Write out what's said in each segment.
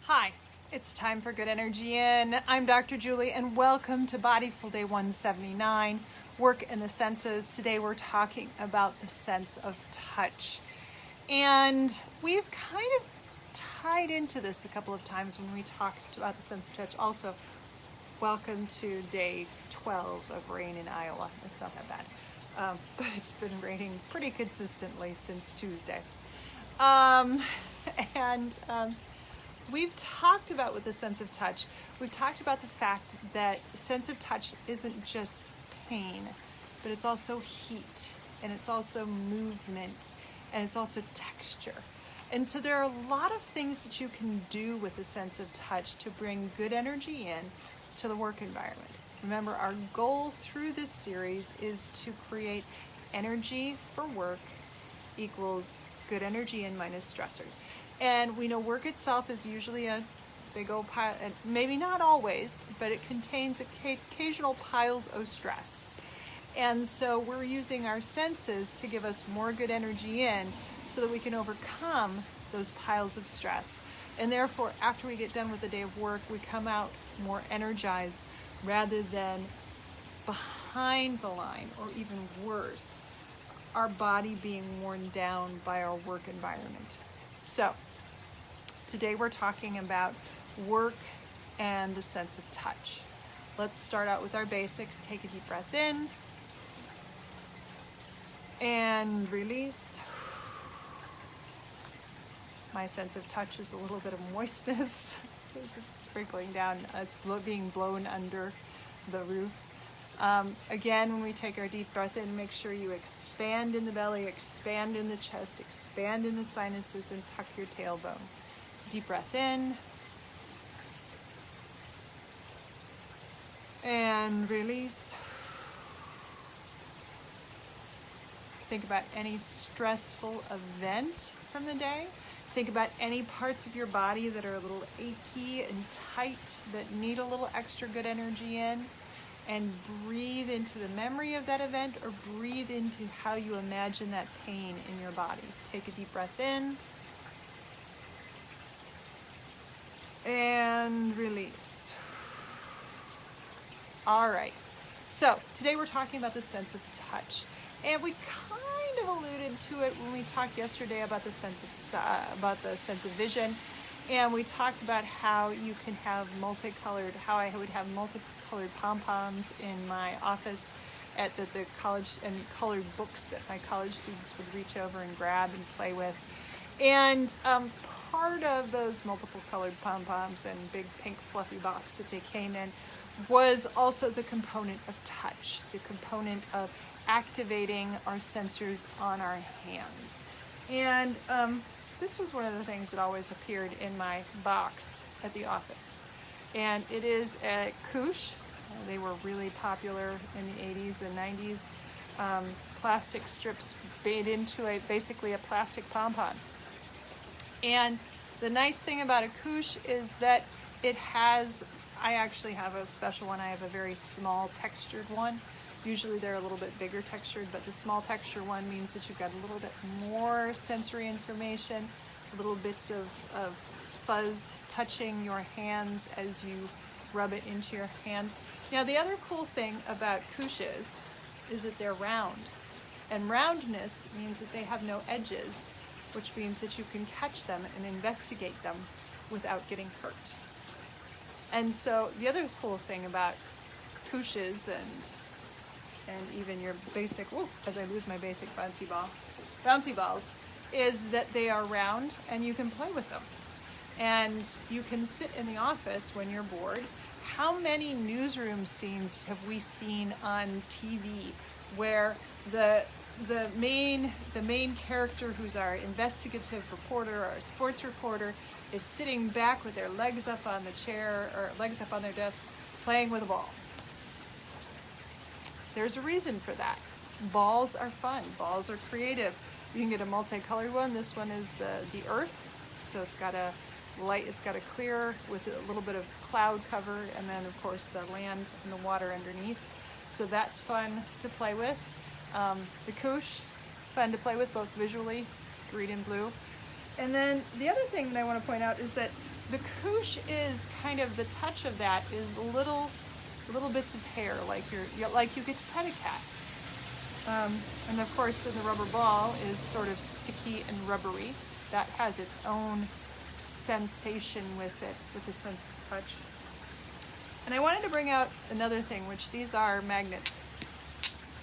Hi, it's time for Good Energy In. I'm Dr. Julie and welcome to Bodyful Day 179, Work in the Senses. Today we're talking about the sense of touch. And we've kind of tied into this a couple of times when we talked about the sense of touch. Also, welcome to day 12 of rain in Iowa. It's not that bad, but it's been raining pretty consistently since Tuesday. We've talked about with the sense of touch, we've talked about the fact that sense of touch isn't just pain, but it's also heat, and it's also movement, and it's also texture. And so there are a lot of things that you can do with the sense of touch to bring good energy in to the work environment. Remember, our goal through this series is to create energy for work equals good energy in minus stressors. And we know work itself is usually a big old pile, and maybe not always, but it contains occasional piles of stress. And so we're using our senses to give us more good energy in so that we can overcome those piles of stress. And therefore, after we get done with the day of work, we come out more energized rather than behind the line, or even worse, our body being worn down by our work environment. So today we're talking about work and the sense of touch. Let's start out with our basics. Take a deep breath in and release. My sense of touch is a little bit of moistness because it's sprinkling down, it's being blown under the roof. Again, when we take our deep breath in, make sure you expand in the belly, expand in the chest, expand in the sinuses, and tuck your tailbone. Deep breath in. And release. Think about any stressful event from the day. Think about any parts of your body that are a little achy and tight that need a little extra good energy in. And breathe into the memory of that event, or breathe into how you imagine that pain in your body. Take a deep breath in and release. All right, so today we're talking about the sense of touch, and we kind of alluded to it when we talked yesterday about the sense of vision. And we talked about how you can have how I would have multicolored pom-poms in my office at the college, and colored books that my college students would reach over and grab and play with. And part of those multiple colored pom-poms and big pink fluffy box that they came in was also the component of touch, the component of activating our sensors on our hands. And this was one of the things that always appeared in my box at the office. And it is a couche. They were really popular in the 80s and 90s. Plastic strips made into basically a plastic pom-pom. And the nice thing about a couche is that it has, I actually have a special one. I have a very small textured one. Usually they're a little bit bigger textured, but the small texture one means that you've got a little bit more sensory information, little bits of fuzz touching your hands as you rub it into your hands. Now, the other cool thing about couches is that they're round. And roundness means that they have no edges, which means that you can catch them and investigate them without getting hurt. And so the other cool thing about couches and even your basic, as I lose my basic bouncy balls, is that they are round and you can play with them. And you can sit in the office when you're bored. How many newsroom scenes have we seen on TV where the main character, who's our investigative reporter or sports reporter, is sitting back with their legs up on the chair or legs up on their desk playing with a ball? There's a reason for that. Balls are fun. Balls are creative. You can get a multicolored one. This one is the earth, so it's got a clear with a little bit of cloud cover, and then of course the land and the water underneath. So that's fun to play with. The couche, fun to play with both visually, green and blue. And then the other thing that I want to point out is that The couche is kind of, the touch of that is little bits of hair, like like you get to pet a cat. And of course, then the rubber ball is sort of sticky and rubbery. That has its own sensation with it, with the sense of touch. And I wanted to bring out another thing, which these are magnets.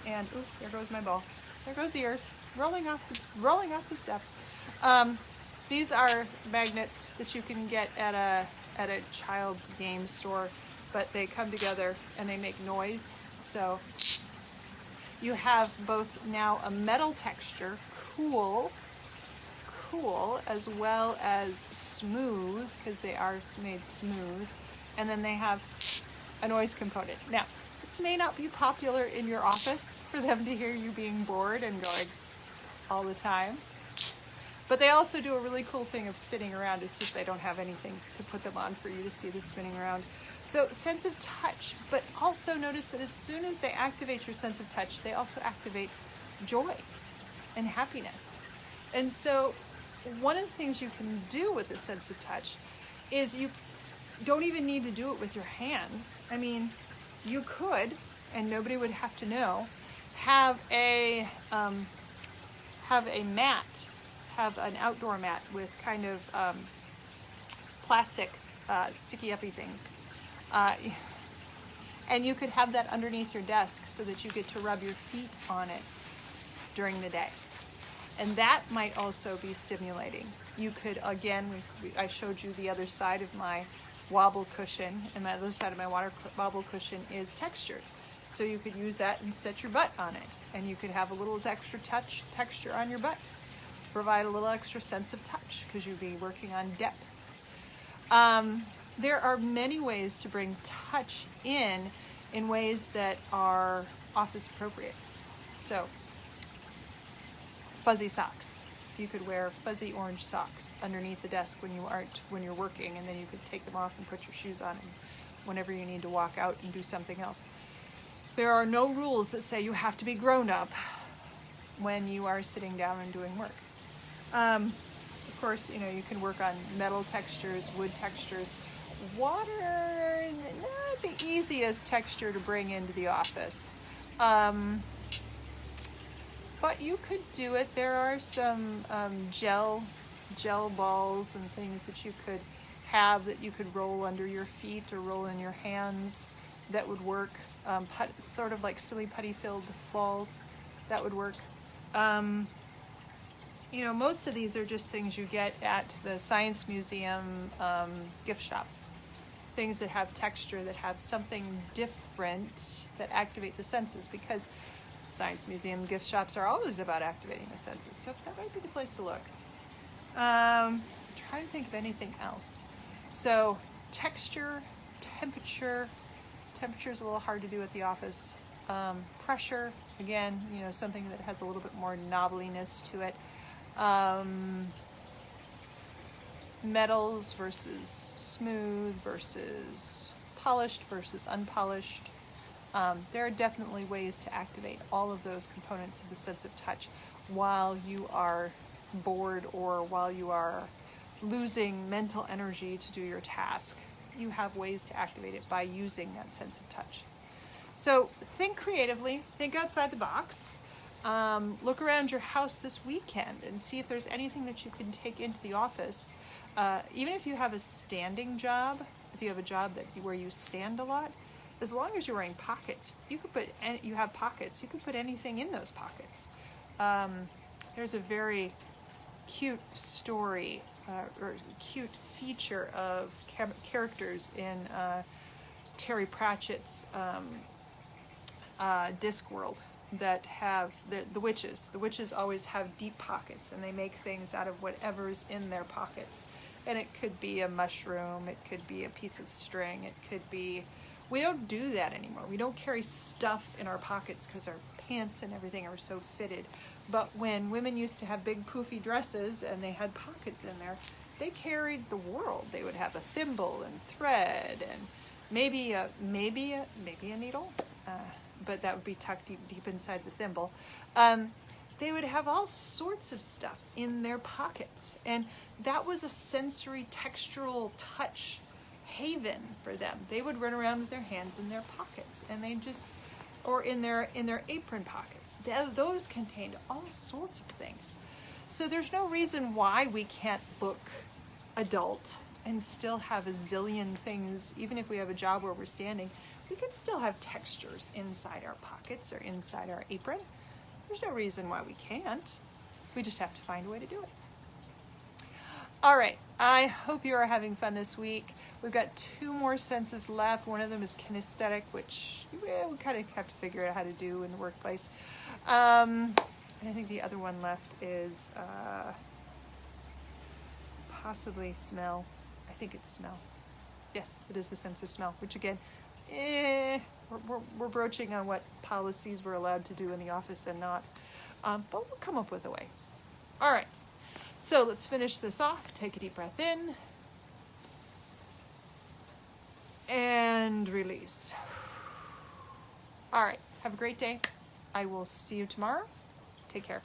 And ooh, there goes my ball. There goes the earth, rolling off the step. These are magnets that you can get at a child's game store, but they come together and they make noise. So you have both now a metal texture, cool, as well as smooth, because they are made smooth, and then they have a noise component. Now, this may not be popular in your office for them to hear you being bored and going all the time, but they also do a really cool thing of spinning around. It's just they don't have anything to put them on for you to see the spinning around. So sense of touch, but also notice that as soon as they activate your sense of touch, they also activate joy and happiness. And so one of the things you can do with the sense of touch is you don't even need to do it with your hands. I mean, you could, and nobody would have to know, have a mat, have an outdoor mat with kind of plastic sticky uppy things. And you could have that underneath your desk so that you get to rub your feet on it during the day. And that might also be stimulating. You could, again, I showed you the other side of my wobble cushion, and my other side of my wobble cushion is textured. So you could use that and set your butt on it. And you could have a little extra texture on your butt. Provide a little extra sense of touch because you'd be working on depth. There are many ways to bring touch in ways that are office appropriate. So, fuzzy socks. You could wear fuzzy orange socks underneath the desk when you're working, and then you could take them off and put your shoes on whenever you need to walk out and do something else. There are no rules that say you have to be grown up when you are sitting down and doing work. Of course, you can work on metal textures, wood textures. Water, not the easiest texture to bring into the office. But you could do it. There are some gel balls and things that you could have that you could roll under your feet or roll in your hands. That would work. Sort of like silly putty-filled balls. That would work. Most of these are just things you get at the Science Museum gift shop. Things that have texture, that have something different, that activate the senses, because Science Museum gift shops are always about activating the senses, so that might be the place to look. I'm trying to think of anything else. So texture, temperature is a little hard to do at the office. Pressure, again, something that has a little bit more knobbliness to it. Metals versus smooth versus polished versus unpolished. There are definitely ways to activate all of those components of the sense of touch while you are bored or while you are losing mental energy to do your task. You have ways to activate it by using that sense of touch. So think creatively, think outside the box. Look around your house this weekend and see if there's anything that you can take into the office. Even if you have a standing job, if you have a job where you stand a lot, as long as you're wearing pockets, you could put anything in those pockets. There's a very cute story or cute feature of characters in Terry Pratchett's Discworld that have the witches. The witches always have deep pockets, and they make things out of whatever's in their pockets. And it could be a mushroom, it could be a piece of string, it could be... We don't do that anymore. We don't carry stuff in our pockets because our pants and everything are so fitted. But when women used to have big poofy dresses and they had pockets in there, they carried the world. They would have a thimble and thread and maybe a needle, but that would be tucked deep inside the thimble. they would have all sorts of stuff in their pockets. And that was a sensory, textural touch haven for them. They would run around with their hands in their pockets, and they just, or in their apron pockets. Those contained all sorts of things. So there's no reason why we can't look adult and still have a zillion things. Even if we have a job where we're standing, we can still have textures inside our pockets or inside our apron. There's no reason why we can't. We just have to find a way to do it. All right, I hope you are having fun this week. We've got 2 more senses left. One of them is kinesthetic, which we kind of have to figure out how to do in the workplace. And I think the other one left is possibly smell. I think it's smell. Yes, it is the sense of smell, which again, we're broaching on what policies we're allowed to do in the office and not. But we'll come up with a way. All right, so let's finish this off. Take a deep breath in. And release. All right, have a great day. I will see you tomorrow. Take care.